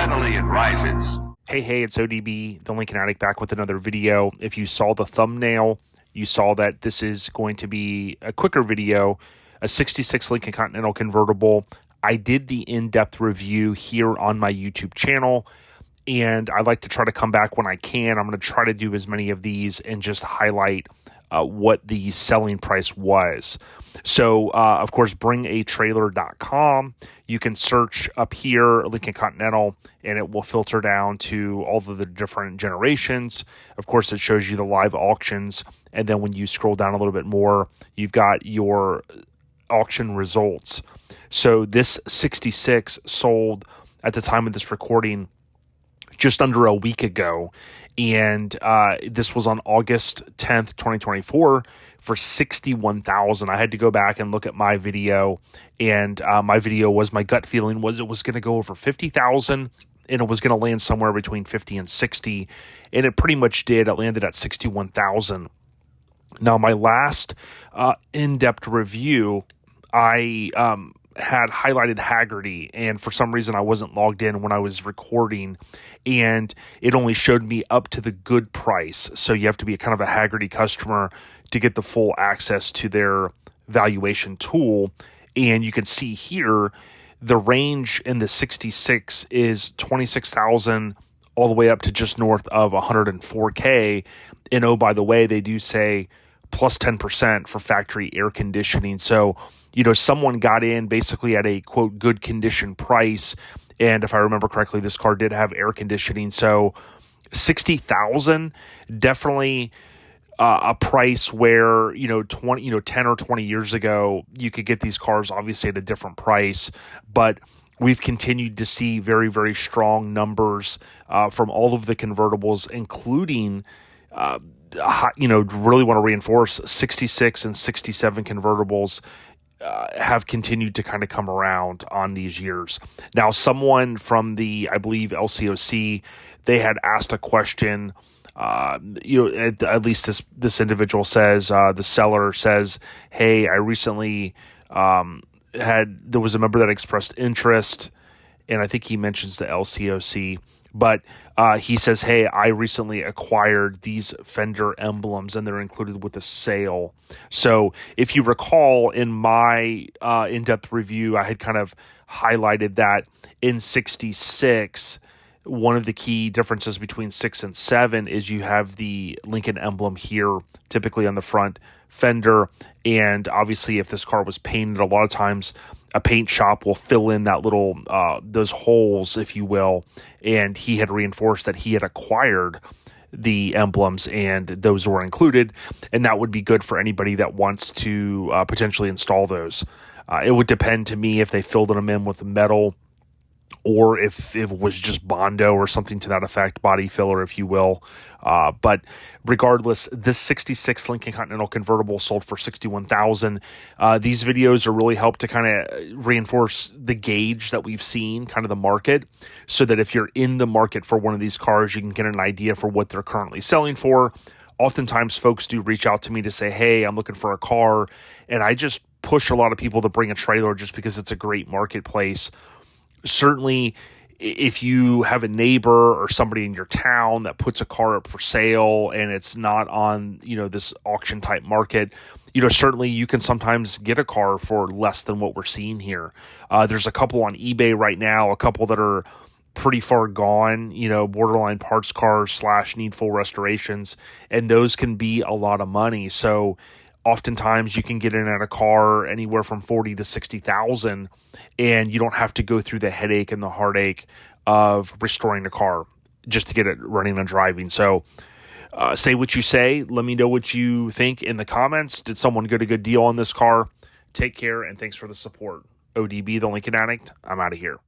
steadily it rises. Hey, it's ODB, the Lincoln Addict, back with another video. If you saw the thumbnail, you saw that this is going to be a quicker video, a 66 Lincoln Continental convertible. I did the in-depth review here on my YouTube channel, and I like to try to come back when I can. I'm going to try to do as many of these and just highlight what the selling price was. So, of course, bringatrailer.com. You can search up here, Lincoln Continental, and it will filter down to all of the different generations. Of course, it shows you the live auctions. And then when you scroll down a little bit more, you've got your auction results. So this 66 sold at the time of this recording just under a week ago. And this was on August 10th, 2024 for $61,000. I had to go back and look at my video, and my video was, my gut feeling was it was going to go over $50,000 and it was going to land somewhere between 50 and 60. And it pretty much did. It landed at 61,000. Now, my last in-depth review, I had highlighted Haggerty, and for some reason I wasn't logged in when I was recording, and it only showed me up to the good price. So you have to be kind of a Haggerty customer to get the full access to their valuation tool. And you can see here the range in the 66 is 26,000 all the way up to just north of 104K. And oh, by the way, they do say plus 10% for factory air conditioning. So, you know, someone got in basically at a, quote, good condition price. And if I remember correctly, this car did have air conditioning. So 60,000, definitely a price where, 10 or 20 years ago, you could get these cars obviously at a different price. But we've continued to see very, very strong numbers from all of the convertibles, including really want to reinforce 66 and 67 convertibles have continued to kind of come around on these years. Now, someone from the, I believe, LCOC, they had asked a question. At least this individual says, the seller says, hey, I recently there was a member that expressed interest, and I think he mentions the LCOC. But he says, hey, I recently acquired these fender emblems, and they're included with the sale. So if you recall, in my in-depth review, I had kind of highlighted that in 66, one of the key differences between 6 and 7 is you have the Lincoln emblem here, typically on the front fender. And obviously, if this car was painted, a lot of times a paint shop will fill in that little, those holes, if you will. And he had reinforced that he had acquired the emblems and those were included. And that would be good for anybody that wants to potentially install those. It would depend to me if they filled them in with metal or if it was just Bondo or something to that effect, body filler, if you will. But regardless, this 66 Lincoln Continental convertible sold for $61,000. These videos are really helped to kind of reinforce the gauge that we've seen, kind of the market, so that if you're in the market for one of these cars, you can get an idea for what they're currently selling for. Oftentimes, folks do reach out to me to say, hey, I'm looking for a car, and I just push a lot of people to bring a trailer just because it's a great marketplace. Certainly, if you have a neighbor or somebody in your town that puts a car up for sale and it's not on, this auction type market, certainly you can sometimes get a car for less than what we're seeing here. There's a couple on eBay right now, a couple that are pretty far gone, borderline parts cars / need full restorations, and those can be a lot of money. So oftentimes you can get in at a car anywhere from 40 to 60,000, and you don't have to go through the headache and the heartache of restoring the car just to get it running and driving. So say what you say. Let me know what you think in the comments. Did someone get a good deal on this car? Take care, and thanks for the support. ODB, the Lincoln Addict. I'm out of here.